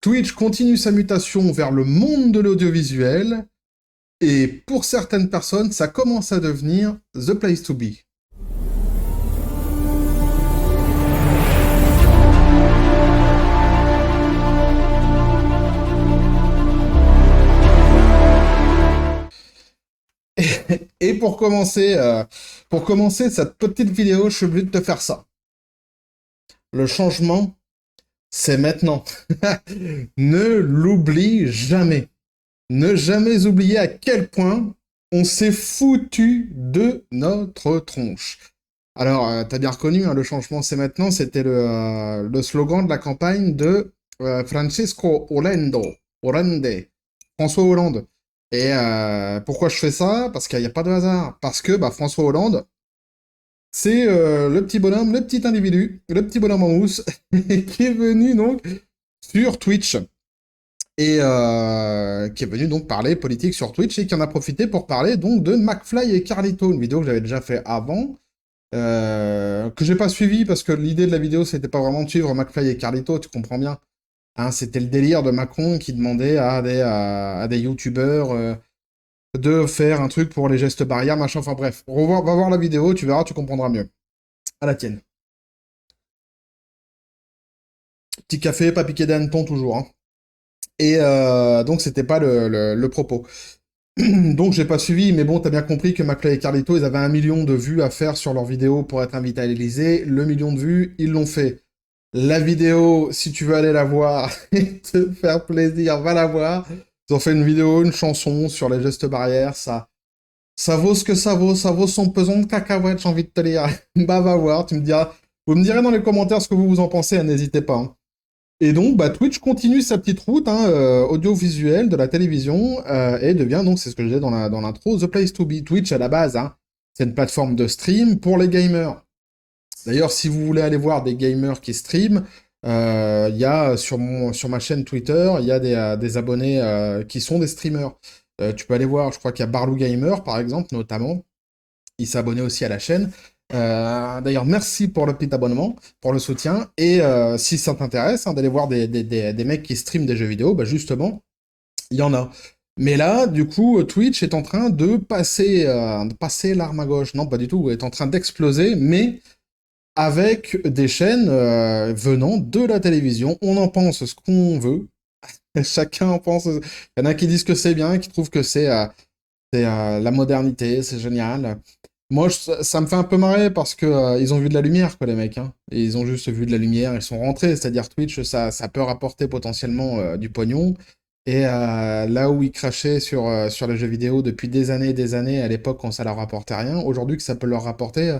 Twitch continue sa mutation vers le monde de l'audiovisuel, et pour certaines personnes, ça commence à devenir the place to be. Et pour commencer cette petite vidéo, je suis obligé de te faire ça. Le changement, c'est maintenant. Ne l'oublie jamais. Ne jamais oublier à quel point on s'est foutu de notre tronche. Alors, t'as bien reconnu, hein, le changement c'est maintenant, c'était le slogan de la campagne de Francisco Hollande, François Hollande. Et pourquoi je fais ça? Parce qu'il n'y a pas de hasard. Parce que François Hollande, c'est le petit bonhomme, le petit individu, le petit bonhomme en mousse, qui est venu donc sur Twitch. Et qui est venu donc parler politique sur Twitch et qui en a profité pour parler donc de McFly et Carlito, une vidéo que j'avais déjà fait avant, que j'ai pas suivi parce que l'idée de la vidéo c'était pas vraiment de suivre McFly et Carlito, tu comprends bien. Hein, c'était le délire de Macron qui demandait à des youtubeurs de faire un truc pour les gestes barrières, machin, enfin bref. Va voir la vidéo, tu verras, tu comprendras mieux. À la tienne. Petit café, pas piqué d'hanneton toujours. Hein. Et donc c'était pas le propos. Donc j'ai pas suivi, mais bon, t'as bien compris que McFly et Carlito, ils avaient 1 million de vues à faire sur leur vidéo pour être invités à l'Elysée. Le million de vues, ils l'ont fait. La vidéo, si tu veux aller la voir et te faire plaisir, va la voir. Ils ont fait une vidéo, une chanson sur les gestes barrières, ça vaut ce que ça vaut son pesant de cacahuètes, j'ai envie de te dire. Va voir, vous me direz dans les commentaires ce que vous en pensez, n'hésitez pas. Hein. Et donc, Twitch continue sa petite route audiovisuelle de la télévision et devient donc, c'est ce que je disais dans l'intro, the place to be. Twitch à la base, hein, c'est une plateforme de stream pour les gamers. D'ailleurs, si vous voulez aller voir des gamers qui streament, il y a sur ma chaîne Twitter, il y a des abonnés qui sont des streamers. Tu peux aller voir, je crois qu'il y a Barlou Gamer par exemple, notamment. Il s'est abonné aussi à la chaîne. D'ailleurs, merci pour le petit abonnement, pour le soutien. Et si ça t'intéresse d'aller voir des mecs qui streament des jeux vidéo, justement, il y en a. Mais là, du coup, Twitch est en train de passer l'arme à gauche. Non, pas du tout, est en train d'exploser, mais avec des chaînes venant de la télévision. On en pense ce qu'on veut. Chacun en pense. Il y en a qui disent que c'est bien, qui trouvent que c'est la modernité, c'est génial. Moi, ça me fait un peu marrer parce que ils ont vu de la lumière, quoi, les mecs. Hein. Et ils ont juste vu de la lumière, ils sont rentrés. C'est-à-dire Twitch, ça peut rapporter potentiellement du pognon. Et là où ils crachaient sur les jeux vidéo depuis des années, à l'époque quand ça leur rapportait rien, aujourd'hui que ça peut leur rapporter.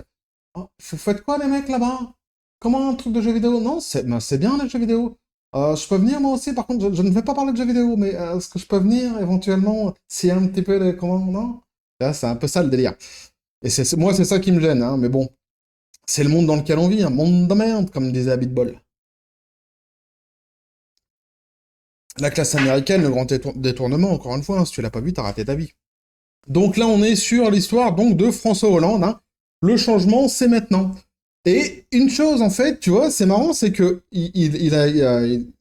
Oh, vous faites quoi, les mecs, là-bas? Comment un truc de jeux vidéo? Non, c'est bien les jeux vidéo. Je peux venir moi aussi, par contre, je ne vais pas parler de jeux vidéo, mais est-ce que je peux venir éventuellement si un petit peu de. Comment? Non? Là, c'est un peu ça le délire. Et moi, c'est ça qui me gêne, hein, mais bon, c'est le monde dans lequel on vit, un monde de merde, comme disait Abitbol. La classe américaine, le grand détournement, encore une fois, hein, si tu l'as pas vu, t'as raté ta vie. Donc là, on est sur l'histoire donc de François Hollande. Hein. Le changement, c'est maintenant. Et une chose, en fait, tu vois, c'est marrant, c'est que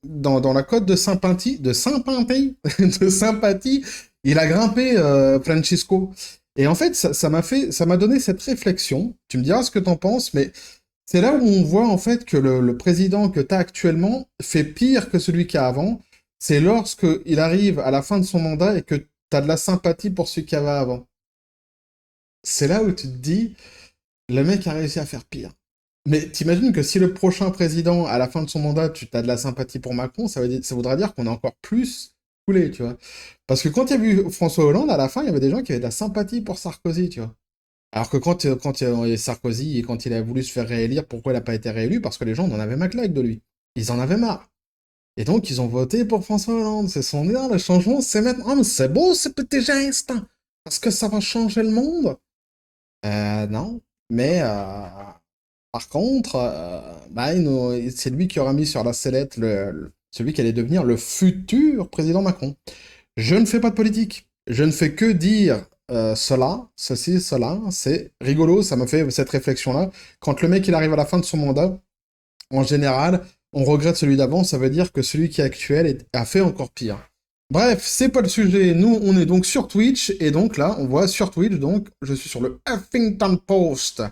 dans la cote de sympathie, de sympathie, il a grimpé Francisco. Et en fait, ça m'a donné cette réflexion. Tu me diras ce que t'en penses, mais c'est là où on voit en fait que le président que t'as actuellement fait pire que celui qu'il y a avant. C'est lorsque il arrive à la fin de son mandat et que t'as de la sympathie pour celui qu'il y avait avant. C'est là où tu te dis, le mec a réussi à faire pire. Mais t'imagines que si le prochain président, à la fin de son mandat, tu as de la sympathie pour Macron, ça voudra dire qu'on a encore plus coulé, tu vois. Parce que quand il y a eu François Hollande, à la fin, il y avait des gens qui avaient de la sympathie pour Sarkozy, tu vois. Alors que quand il y a Sarkozy et quand il a voulu se faire réélire, pourquoi il n'a pas été réélu? Parce que les gens en avaient ma claque de lui. Ils en avaient marre. Et donc, ils ont voté pour François Hollande. C'est son idée, le changement, c'est maintenant. Ah, mais c'est beau ce petit geste! Parce que ça va changer le monde? Non. Mais, par contre, c'est lui qui aura mis sur la sellette celui qui allait devenir le futur président Macron. Je ne fais pas de politique. Je ne fais que dire ceci, cela. C'est rigolo, ça me fait cette réflexion-là. Quand le mec il arrive à la fin de son mandat, en général, on regrette celui d'avant, ça veut dire que celui qui est actuel a fait encore pire. Bref, c'est pas le sujet. Nous, on est donc sur Twitch, et donc là, on voit sur Twitch, donc, je suis sur le Huffington Post.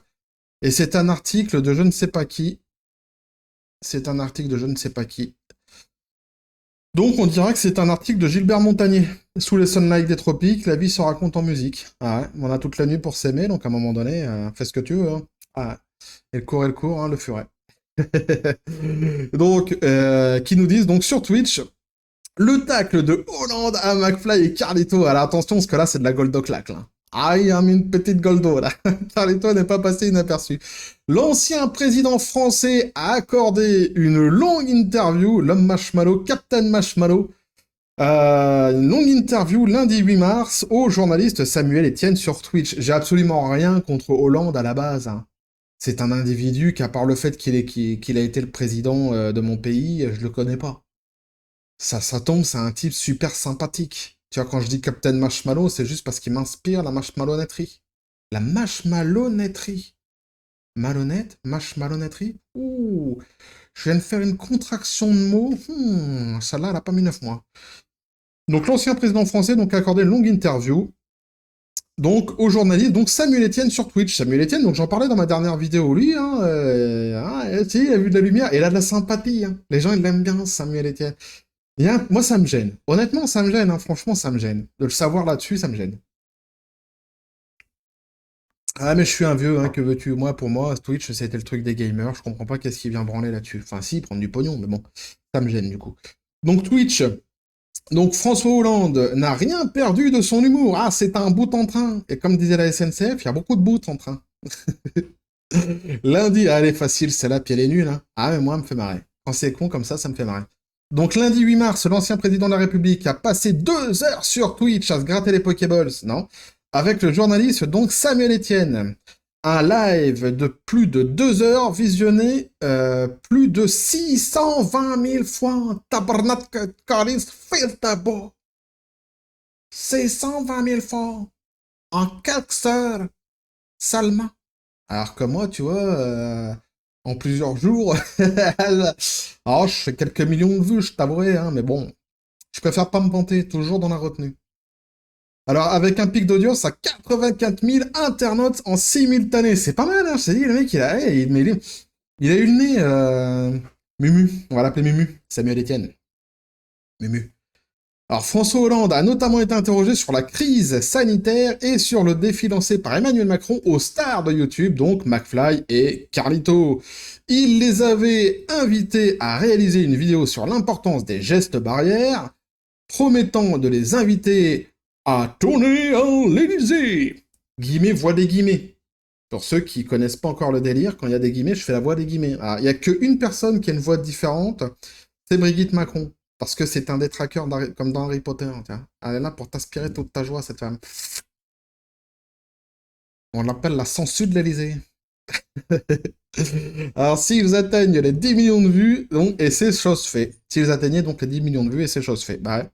Et c'est un article de je ne sais pas qui. C'est un article de je ne sais pas qui. Donc, on dirait que c'est un article de Gilbert Montagnier. Sous les sunlight des tropiques, la vie se raconte en musique. Ah ouais, on a toute la nuit pour s'aimer, donc à un moment donné, fais ce que tu veux. Hein. Ah ouais. Et le court, hein, le furet. Donc, qui nous disent, donc sur Twitch, le tacle de Hollande à McFly et Carlito. Alors attention, parce que là, c'est de la goldo-claque, là. Ah, il y a une petite goldo, là. Carlito n'est pas passé inaperçu. L'ancien président français a accordé une longue interview, l'homme Marshmallow, Captain Marshmallow, une longue interview lundi 8 mars au journaliste Samuel Etienne sur Twitch. J'ai absolument rien contre Hollande à la base, hein. C'est un individu qui, à part le fait qu'il a été le président de mon pays, je le connais pas. Ça tombe, c'est un type super sympathique. Tu vois, quand je dis Captain Marshmallow, c'est juste parce qu'il m'inspire la marshmallowneterie. La marshmallowneterie. Malhonnête, marshmallowneterie. Ouh, je viens de faire une contraction de mots. Celle-là, elle a pas mis 9 mois. Donc l'ancien président français donc, a accordé une longue interview donc au journaliste, donc Samuel Etienne sur Twitch. Samuel Etienne, donc j'en parlais dans ma dernière vidéo, lui, hein, il a vu de la lumière, et il a de la sympathie. Hein. Les gens, ils l'aiment bien, Samuel Etienne. Moi, ça me gêne. Honnêtement, ça me gêne. Hein. Franchement, ça me gêne. De le savoir là-dessus, ça me gêne. Ah, mais je suis un vieux, hein, que veux-tu? Moi, pour moi, Twitch, c'était le truc des gamers. Je comprends pas qu'est-ce qui vient branler là-dessus. Enfin, si, prendre du pognon, mais bon, ça me gêne, du coup. Donc, Twitch. Donc, François Hollande n'a rien perdu de son humour. Ah, c'est un bout en train. Et comme disait la SNCF, il y a beaucoup de bouts en train. Lundi, ah, elle est facile, celle-là, puis elle est nulle. Hein. Ah, mais moi, elle me fait marrer. Quand c'est con comme ça me fait marrer. Donc lundi 8 mars, l'ancien président de la République a passé 2 heures sur Twitch à se gratter les Pokéballs, non? Avec le journaliste donc Samuel Etienne. Un live de plus de 2 heures visionné plus de 620 000 fois. Tabarnak, Collins, filtre 620 000 fois. En quelques heures seulement. Alors que moi, tu vois, en plusieurs jours, alors je fais quelques millions de vues, je t'avouerai, hein, mais bon, je préfère pas me vanter, toujours dans la retenue. Alors, avec un pic d'audience à 84 000 internautes en simultané, c'est pas mal, hein, je t'ai dit, le mec, il a eu le nez, Mumu, on va l'appeler Mumu, Samuel Etienne. Mumu. Alors, François Hollande a notamment été interrogé sur la crise sanitaire et sur le défi lancé par Emmanuel Macron aux stars de YouTube, donc McFly et Carlito. Il les avait invités à réaliser une vidéo sur l'importance des gestes barrières, promettant de les inviter à tourner à l'Élysée. Guillemets, voix des guillemets. Pour ceux qui connaissent pas encore le délire, quand il y a des guillemets, je fais la voix des guillemets. Alors, il y a qu'une personne qui a une voix différente, c'est Brigitte Macron. Parce que c'est un des trackers comme dans Harry Potter. Tiens. Elle est là pour t'aspirer toute ta joie, cette femme. On l'appelle la sangsue de l'Elysée. Alors, s'ils atteignent les 10 millions de vues, donc, et c'est chose fait. S'ils atteignaient donc les 10 millions de vues, et c'est chose fait. Bah ouais.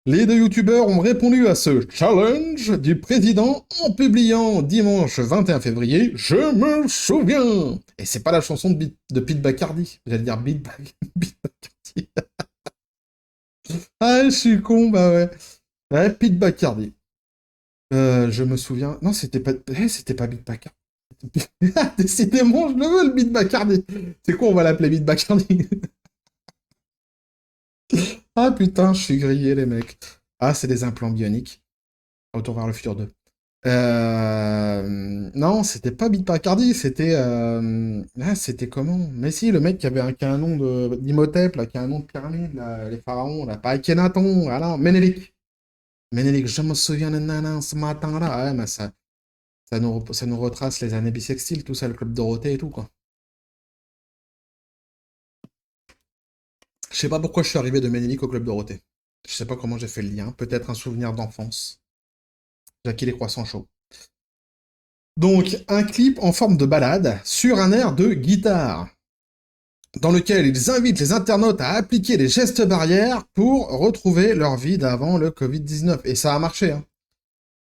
Les 2 youtubeurs ont répondu à ce challenge du président en publiant dimanche 21 février « Je me souviens ». Et c'est pas la chanson de Pete Bacardi. J'allais dire Pete Bacardi. Ah, je suis con, bah ouais. Ouais, Pete Bacardi. Je me souviens... Non, c'était pas Pete Bacardi. Décidément, je le veux, le Pete Bacardi. C'est quoi, on va l'appeler Pete Bacardi? Ah putain, je suis grillé, les mecs. Ah, c'est des implants bioniques. Retour vers le futur 2. Non, c'était pas Pete Bacardi, c'était... Ah, c'était comment? Mais si, le mec qui avait qui a un nom d'Imhotep, là, qui a un nom de pyramide, là, les pharaons, là, pas Akhenaton, voilà, Ménélique. Ménélique, je me souviens de Nana ce matin-là. Ah ouais, mais ça nous retrace les années bissextiles, tout ça, le Club Dorothée et tout, quoi. Je sais pas pourquoi je suis arrivé de Ménélique au Club Dorothée. Je sais pas comment j'ai fait le lien. Peut-être un souvenir d'enfance. Jackie les croissants chauds. Donc, un clip en forme de balade sur un air de guitare, dans lequel ils invitent les internautes à appliquer les gestes barrières pour retrouver leur vie d'avant le Covid-19. Et ça a marché, hein.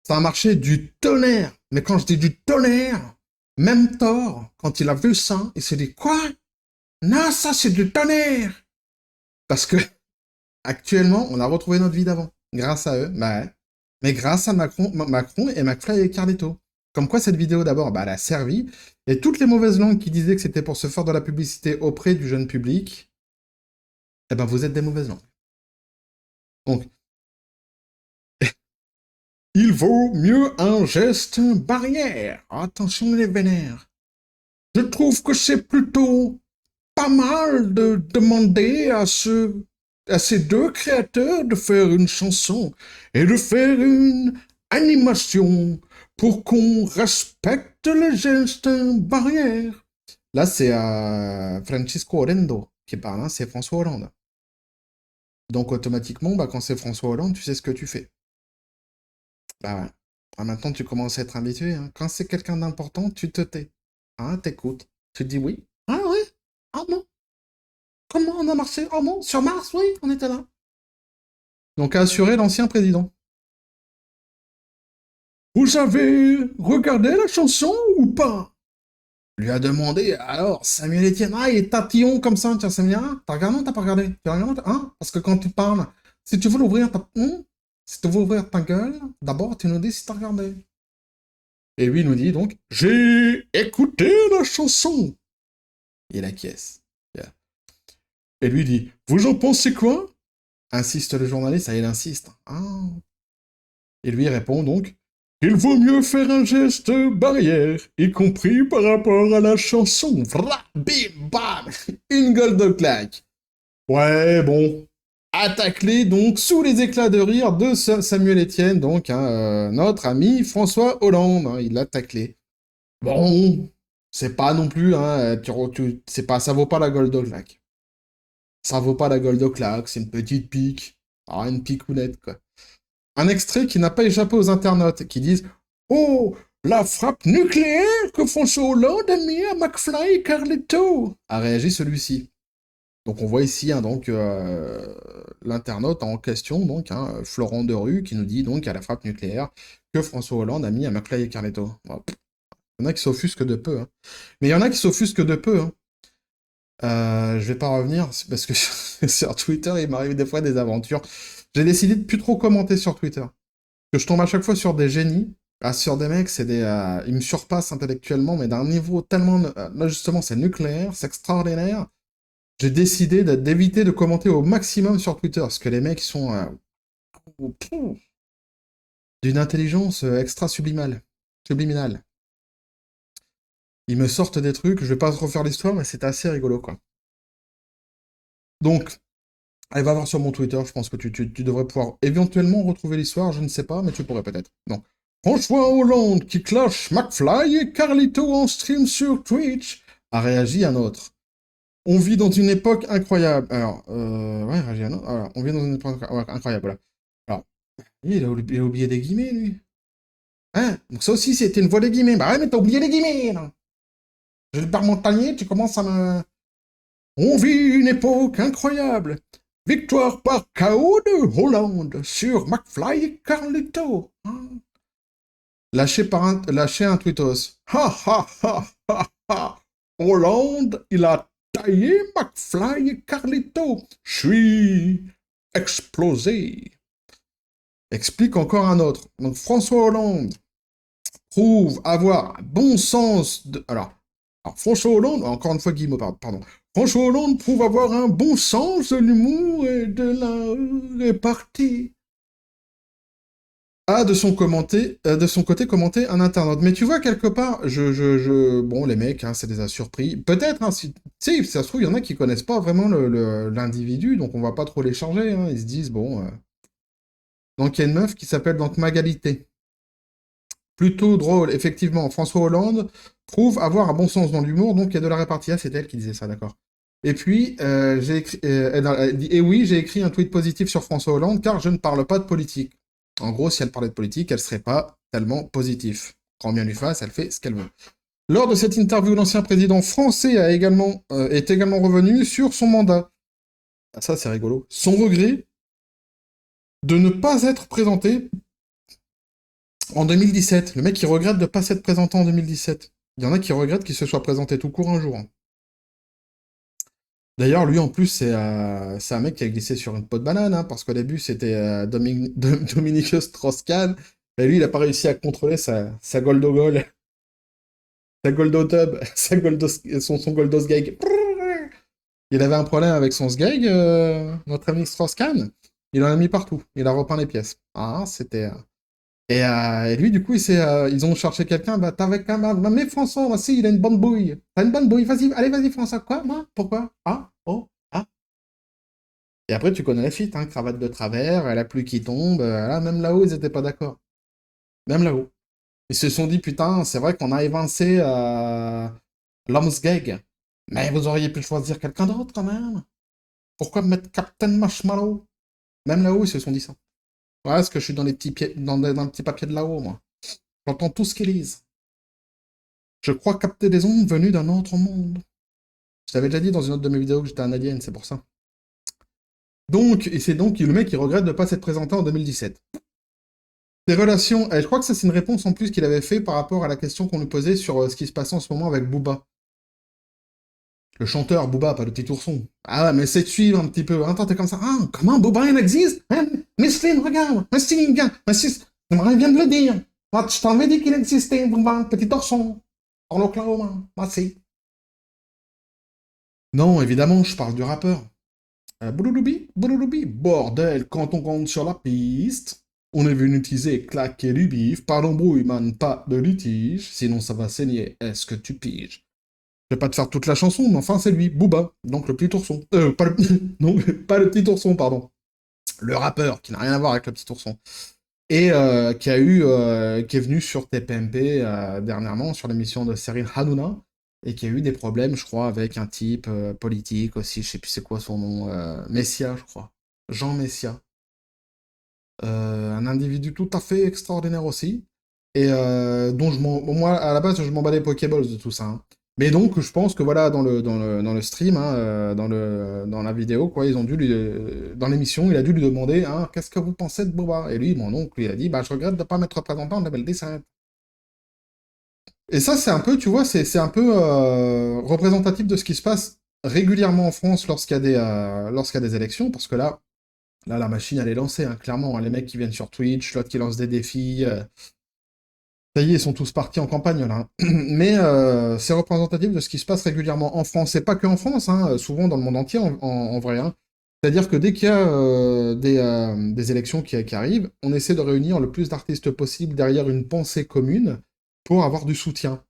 Ça a marché du tonnerre. Mais quand je dis du tonnerre, même Thor, quand il a vu ça, il s'est dit « Quoi ? Non, ça c'est du tonnerre. Parce que actuellement, on a retrouvé notre vie d'avant. Grâce à eux, bah ouais. Mais grâce à Macron et McFly et Carlito. Comme quoi cette vidéo d'abord, bah, elle a servi. Et toutes les mauvaises langues qui disaient que c'était pour se faire de la publicité auprès du jeune public, eh ben vous êtes des mauvaises langues. Donc, il vaut mieux un geste barrière. Attention les vénères. Je trouve que c'est plutôt pas mal de demander à ces deux créateurs de faire une chanson et de faire une animation pour qu'on respecte les gestes barrières. Là, c'est Francisco Orendo qui parle, hein, c'est François Hollande. Donc automatiquement, bah, quand c'est François Hollande, tu sais ce que tu fais. Bah ouais. Ah, maintenant, tu commences à être habitué. Hein. Quand c'est quelqu'un d'important, tu te tais. Hein, t'écoutes. Tu te dis oui. Ah oui. Ah non. Comment on a marché? Oh non, sur Mars, oui, on était là. Donc a assuré l'ancien président. Vous avez regardé la chanson ou pas? Lui a demandé, alors, Samuel Etienne, ah, il est tatillon comme ça, tiens, Samuel, ah, t'as regardé ou t'as pas regardé? T'as regardé, hein? Parce que quand tu parles, si tu veux l'ouvrir, si tu veux ouvrir ta gueule, d'abord, tu nous dis si t'as regardé. Et lui nous dit donc, j'ai écouté la chanson. Il acquiesce. Yeah. Et lui dit, vous en pensez quoi? Insiste le journaliste, il insiste. Ah. Et lui répond donc, il vaut mieux faire un geste barrière, y compris par rapport à la chanson. Vra, bim, bam, une gold claque. Ouais, bon. Attaque-les donc sous les éclats de rire de Samuel Etienne, donc hein, notre ami François Hollande. Hein, il l'a taclé. Bon, c'est pas non plus, hein, c'est pas, ça vaut pas la gold claque. Ça vaut pas la gold claque, c'est une petite pique. Ah, une picounette, quoi. Un extrait qui n'a pas échappé aux internautes, qui disent Oh, la frappe nucléaire que François Hollande a mis à McFly et Carlito a réagi celui-ci. Donc on voit ici hein, donc l'internaute en question, donc hein, Florent Derue, qui nous dit donc à la frappe nucléaire que François Hollande a mis à McFly et Carlito. Bon, il y en a qui s'offusquent de peu, hein. Mais il y en a qui s'offusquent de peu. Hein. Je vais pas revenir parce que sur Twitter il m'arrive des fois des aventures. J'ai décidé de plus trop commenter sur Twitter. Que je tombe à chaque fois sur des génies, sur des mecs, ils me surpassent intellectuellement, mais d'un niveau tellement, là justement, c'est nucléaire, c'est extraordinaire. J'ai décidé d'éviter de commenter au maximum sur Twitter, parce que les mecs sont d'une intelligence extra subliminale. Ils me sortent des trucs, je vais pas refaire l'histoire, mais c'est assez rigolo, quoi. Donc, allez, va voir sur mon Twitter, je pense que tu devrais pouvoir éventuellement retrouver l'histoire, je ne sais pas, mais tu pourrais peut-être. Non. François Hollande qui clash McFly et Carlito en stream sur Twitch, a réagi un autre. On vit dans une époque incroyable. Alors, ouais, réagi un autre. Alors, on vit dans une époque incroyable, voilà. Alors, il a oublié des guillemets, lui. Hein? Donc ça aussi, c'était une voix des guillemets. Bah ouais, mais t'as oublié les guillemets, là. Gilbert Montagnier, tu commences à me... On vit une époque incroyable. Victoire par KO de Hollande sur McFly et Carlito. Hein? Lâché un tweetos. Ha ha ha ha ha. Hollande, il a taillé McFly et Carlito. Je suis explosé. Explique encore un autre. Donc François Hollande prouve avoir un bon sens de... Alors François Hollande, encore une fois Guillemot, pardon. François Hollande prouve avoir un bon sens de l'humour et de la répartie. A de son côté commenté un internaute. Mais tu vois, quelque part, bon, les mecs, hein, ça les a surpris. Peut-être, hein, si ça se trouve, il y en a qui connaissent pas vraiment l'individu, donc on va pas trop les charger, hein. Ils se disent, bon... Donc il y a une meuf qui s'appelle donc Magalité. Plutôt drôle, effectivement. François Hollande prouve avoir un bon sens dans l'humour, donc il y a de la répartie. Ah, c'est elle qui disait ça, d'accord. Et puis, j'ai écrit... elle dit, et oui, j'ai écrit un tweet positif sur François Hollande, car je ne parle pas de politique. En gros, si elle parlait de politique, elle serait pas tellement positive. Quand bien lui fasse, elle fait ce qu'elle veut. Lors de cette interview, l'ancien président français est également revenu sur son mandat. Ah, ça, c'est rigolo. Son regret de ne pas être présenté en 2017. Le mec, il regrette de ne pas s'être présenté en 2017. Il y en a qui regrettent qu'il se soit présenté tout court un jour. D'ailleurs, lui, en plus, c'est un mec qui a glissé sur une peau de banane, hein, parce qu'au début, c'était Dominique Strauss-Kahn, et lui, il a pas réussi à contrôler sa Goldogol, sa Goldotub, son Goldos Gag. Il avait un problème avec son Sgeg, notre ami Strauss-Kahn. Il en a mis partout. Il a repeint les pièces. Ah, c'était... et lui, du coup, ils ont cherché quelqu'un. Bah, t'avais quand même... Mais François, moi, si, il a une bonne bouille. T'as une bonne bouille. Vas-y, allez, vas-y, François. Quoi, moi? Pourquoi? Ah, oh, ah. Et après, tu connais la feat, hein. Cravate de travers, la pluie qui tombe. Là, même là-haut, ils étaient pas d'accord. Même là-haut. Ils se sont dit, putain, c'est vrai qu'on a évincé l'homme Sgeg. Mais vous auriez pu choisir quelqu'un d'autre, quand même. Pourquoi mettre Captain Marshmallow? Même là-haut, ils se sont dit ça. Ouais, parce que je suis dans les petits pieds, dans le petit papier de là-haut, moi. J'entends tout ce qu'ils lisent. Je crois capter des ondes venues d'un autre monde. Je t'avais déjà dit dans une autre de mes vidéos que j'étais un alien, c'est pour ça. Donc, et c'est donc le mec qui regrette de ne pas s'être présenté en 2017. Des relations, je crois que ça c'est une réponse en plus qu'il avait fait par rapport à la question qu'on lui posait sur ce qui se passait en ce moment avec Booba. Le chanteur Booba, pas le petit ourson. Ah ouais, mais c'est de suivre un petit peu. Attends, t'es comme ça. Ah, comment Booba il existe hein? Slim, regarde. Mais Slim, gars. Mais si, j'aimerais bien de le dire. Moi, je t'avais dit qu'il existait, Booba, petit ourson. En l'Oklahoma. Merci. Non, évidemment, je parle du rappeur. Boulouloubi, Boulouloubi. Bordel, quand on compte sur la piste, on est venu teaser, claquer du bif. Pas d'embrouille, man, pas de litige. Sinon, ça va saigner. Est-ce que tu piges? Je vais pas te faire toute la chanson, mais enfin, c'est lui, Booba, donc le petit ourson. Pas le... non, pas le petit ourson, pardon. Le rappeur, qui n'a rien à voir avec le petit ourson. Et qui est venu sur TPMP dernièrement, sur l'émission de Cyril Hanouna, et qui a eu des problèmes, je crois, avec un type politique aussi, je sais plus c'est quoi son nom, Messia, je crois. Jean Messia. Un individu tout à fait extraordinaire aussi, et dont moi, à la base, je m'en bats les Pokéballs de tout ça, hein. Mais donc, je pense que voilà, dans le stream, hein, dans la vidéo, quoi, ils ont dû dans l'émission, il a dû lui demander, hein, qu'est-ce que vous pensez de Boba? Et lui, mon oncle, il a dit, bah, je regrette de ne pas m'être représentant en 2017. Et ça, c'est un peu, tu vois, c'est un peu représentatif de ce qui se passe régulièrement en France lorsqu'il y a des élections, parce que là, la machine, elle est lancée, hein, clairement, hein, les mecs qui viennent sur Twitch, l'autre qui lance des défis, ça y est, ils sont tous partis en campagne, là. Mais c'est représentatif de ce qui se passe régulièrement en France, et pas que en France, hein, souvent dans le monde entier, en vrai, hein. C'est-à-dire que dès qu'il y a des élections qui arrivent, on essaie de réunir le plus d'artistes possible derrière une pensée commune pour avoir du soutien.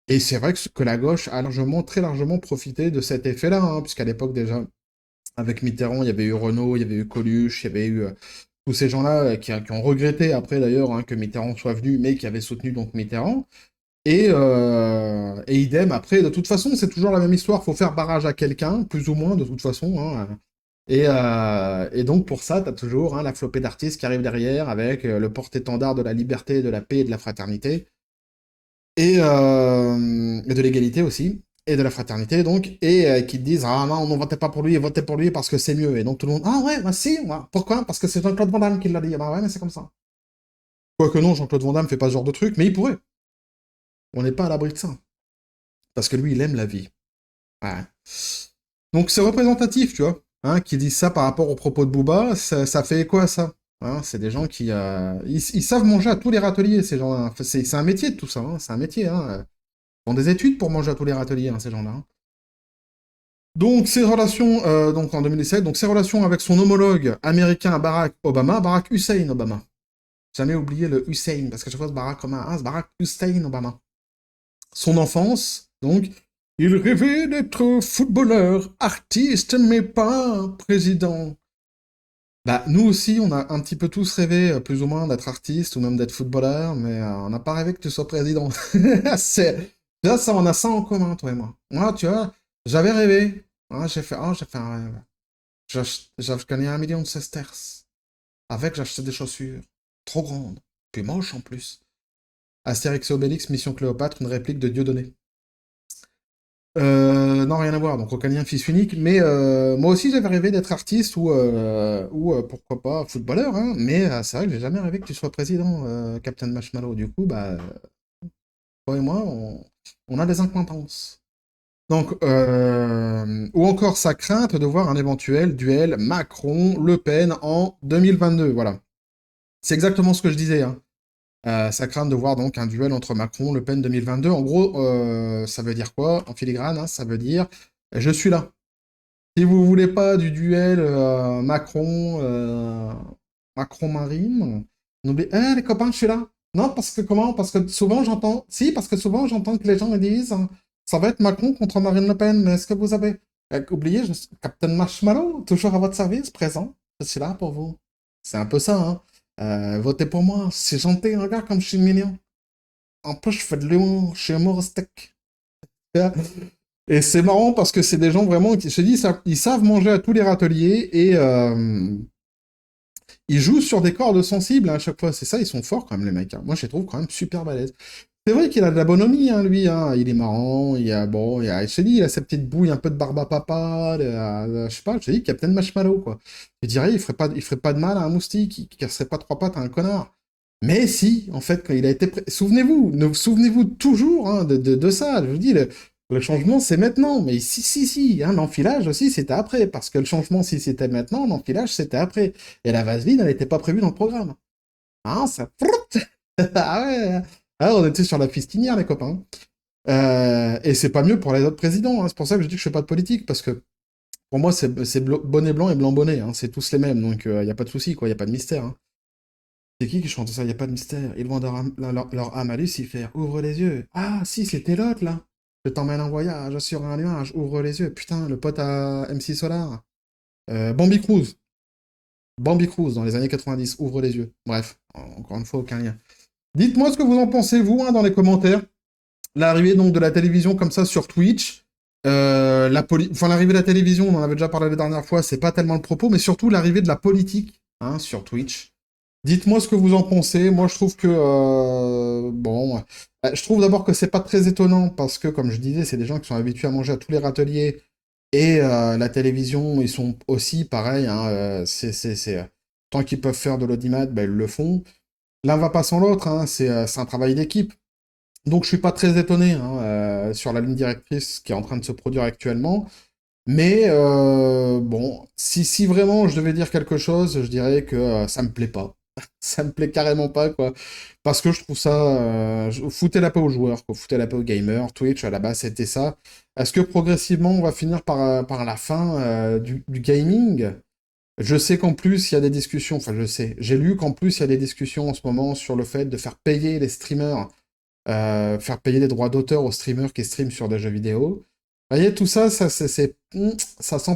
Et c'est vrai que la gauche a largement, très largement profité de cet effet-là, hein, puisqu'à l'époque déjà, avec Mitterrand, il y avait eu Renault, il y avait eu Coluche, il y avait eu tous ces gens-là qui ont regretté après d'ailleurs hein, que Mitterrand soit venu, mais qui avaient soutenu donc Mitterrand. Et idem, après, de toute façon, c'est toujours la même histoire, faut faire barrage à quelqu'un, plus ou moins, de toute façon. Hein. Et donc, pour ça, t'as toujours hein, la flopée d'artistes qui arrivent derrière avec le porte-étendard de la liberté, de la paix et de la fraternité. Et de l'égalité aussi, et de la fraternité, donc, et qui te disent, ah non, on ne votait pas pour lui, votez pour lui parce que c'est mieux. Et donc tout le monde, ah ouais, bah si, ouais. Pourquoi? Parce que c'est Jean-Claude Van Damme qui l'a dit. Ah bah ouais, mais c'est comme ça. Quoique non, Jean-Claude Van Damme fait pas ce genre de truc, mais il pourrait. On n'est pas à l'abri de ça. Parce que lui, il aime la vie. Ouais. Donc c'est représentatif, tu vois, hein, qui disent ça par rapport aux propos de Booba, ça fait écho à ça. Hein, c'est des gens qui... ils savent manger à tous les râteliers, ces gens-là. Enfin, c'est un métier de tout ça, hein, c'est un métier. Hein. Ils font des études pour manger à tous les râteliers, hein, ces gens-là. Hein. Donc ses relations, donc en 2017, donc ses relations avec son homologue américain Barack Obama, Barack Hussein Obama. Jamais oublié le Hussein, parce que je vois Barack comme un Barack Hussein Obama. Son enfance, donc, il rêvait d'être footballeur, artiste, mais pas président. Bah, nous aussi, on a un petit peu tous rêvé, plus ou moins, d'être artiste ou même d'être footballeur, mais on n'a pas rêvé que tu sois président. Là, ça, on a ça en commun, toi et moi. Moi, tu vois, j'avais rêvé. J'ai fait un rêve. J'ai gagné 1 million de sesterces. Avec, j'achetais des chaussures. Trop grandes. Puis moches en plus. Astérix et Obélix, Mission Cléopâtre, une réplique de Dieudonné. Non, rien à voir, donc aucun lien fils unique, mais moi aussi j'avais rêvé d'être artiste ou pourquoi pas footballeur, hein, mais c'est vrai que j'ai jamais rêvé que tu sois président, Captain Marshmallow. Du coup, bah, toi et moi, on a des acquaintances. Donc, ou encore sa crainte de voir un éventuel duel Macron-Le Pen en 2022, voilà. C'est exactement ce que je disais, hein. Sa crainte de voir donc un duel entre Macron, Le Pen 2022. En gros, ça veut dire quoi? En filigrane, hein, ça veut dire je suis là. Si vous voulez pas du duel Macron-Marine, n'oubliez. Les copains, je suis là. Non, parce que comment? Parce que souvent j'entends. Si, parce que souvent j'entends que les gens me disent ça va être Macron contre Marine Le Pen, mais est-ce que vous avez. Oubliez, Captain Marshmallow, toujours à votre service, présent. Je suis là pour vous. C'est un peu ça, hein. Votez pour moi, c'est gentil, regarde comme je suis mignon. En plus, je fais de l'humour, je suis humoristique. Et c'est marrant parce que c'est des gens vraiment qui se disent, ils savent manger à tous les râteliers et ils jouent sur des cordes sensibles hein, à chaque fois. C'est ça, ils sont forts quand même, les mecs, hein. Moi, je les trouve quand même super balèzes. C'est vrai qu'il a de la bonhomie, hein, lui. Hein. Il est marrant, je te dis, il a sa petite bouille, un peu de barbe à papa, je sais pas, je te dis, Captain Marshmallow, quoi. Je dirais, il ferait pas de mal à un moustique, il casserait pas trois pattes à un connard. Mais si, en fait, quand il a été... Souvenez-vous, souvenez-vous toujours hein, de ça. Je vous dis, le changement, c'est maintenant. Mais si, hein, l'enfilage aussi, c'était après. Parce que le changement, si c'était maintenant, l'enfilage, c'était après. Et la vaseline, elle n'était pas prévue dans le programme. Hein, ça... ah ouais. Ah, on était sur la fistinière, les copains. Et c'est pas mieux pour les autres présidents. Hein. C'est pour ça que je dis que je fais pas de politique. Parce que pour moi, c'est bonnet blanc et blanc bonnet. Hein. C'est tous les mêmes. Donc, il n'y a pas de souci, quoi. Il n'y a pas de mystère. Hein. C'est qui chante ça? Il n'y a pas de mystère. Ils vendent leur âme à Lucifer. Ouvre les yeux. Ah, si, c'était l'autre, là. Je t'emmène en voyage sur un nuage. Ouvre les yeux. Putain, le pote à MC Solar. Bambi Cruz. Bambi Cruz, dans les années 90. Ouvre les yeux. Bref, encore une fois, aucun lien. Dites-moi ce que vous en pensez, vous, hein, dans les commentaires. L'arrivée donc de la télévision comme ça sur Twitch. L'arrivée de la télévision, on en avait déjà parlé la dernière fois, c'est pas tellement le propos, mais surtout l'arrivée de la politique hein, sur Twitch. Dites-moi ce que vous en pensez. Moi, je trouve que je trouve d'abord que c'est pas très étonnant parce que, comme je disais, c'est des gens qui sont habitués à manger à tous les râteliers et la télévision, ils sont aussi pareil. Hein, tant qu'ils peuvent faire de l'audimat, ben, ils le font. L'un va pas sans l'autre. Hein, c'est un travail d'équipe. Donc, je suis pas très étonné hein, sur la ligne directrice qui est en train de se produire actuellement. Mais bon, si vraiment je devais dire quelque chose, je dirais que ça me plaît pas. Ça me plaît carrément pas, quoi. Parce que je trouve ça... foutez la paix aux joueurs, quoi. Foutez la paix aux gamers. Twitch, à la base, c'était ça. Est-ce que progressivement, on va finir par la fin du gaming? Je sais qu'en plus, il y a des discussions... Enfin, je sais. J'ai lu qu'en plus, il y a des discussions en ce moment sur le fait de faire payer les streamers, faire payer des droits d'auteur aux streamers qui streament sur des jeux vidéo. Vous voyez, tout ça, ça sent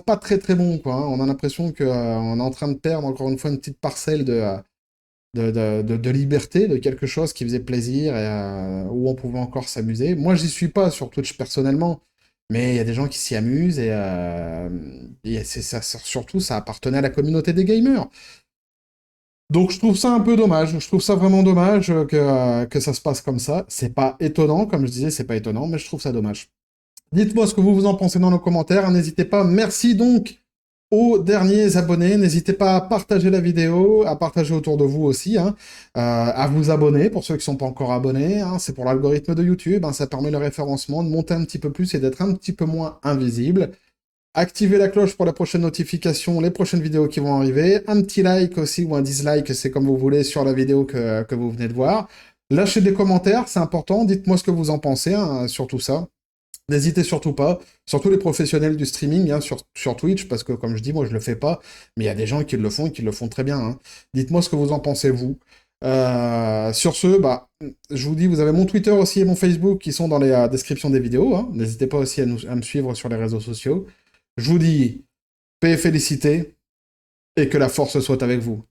pas très très bon, quoi. Hein. On a l'impression qu'on est en train de perdre encore une fois une petite parcelle de liberté, de quelque chose qui faisait plaisir et où on pouvait encore s'amuser. Moi, j'y suis pas sur Twitch personnellement, mais il y a des gens qui s'y amusent et ça, surtout, ça appartenait à la communauté des gamers. Donc je trouve ça un peu dommage, je trouve ça vraiment dommage que ça se passe comme ça. C'est pas étonnant, comme je disais, c'est pas étonnant, mais je trouve ça dommage. Dites-moi ce que vous en pensez dans nos commentaires, n'hésitez pas. Merci donc aux derniers abonnés, n'hésitez pas à partager la vidéo, à partager autour de vous aussi, hein, à vous abonner pour ceux qui ne sont pas encore abonnés, hein, c'est pour l'algorithme de YouTube, hein, ça permet le référencement de monter un petit peu plus et d'être un petit peu moins invisible. Activez la cloche pour la prochaine notification, les prochaines vidéos qui vont arriver. Un petit like aussi ou un dislike, c'est comme vous voulez, sur la vidéo que vous venez de voir. Lâchez des commentaires, c'est important. Dites-moi ce que vous en pensez hein, sur tout ça. N'hésitez surtout pas, surtout les professionnels du streaming hein, sur Twitch, parce que comme je dis, moi je le fais pas, mais il y a des gens qui le font et qui le font très bien. Hein. Dites-moi ce que vous en pensez, vous. Sur ce, je vous dis, vous avez mon Twitter aussi et mon Facebook qui sont dans les descriptions des vidéos. Hein. N'hésitez pas aussi à me suivre sur les réseaux sociaux. Je vous dis paix et félicité, et que la force soit avec vous.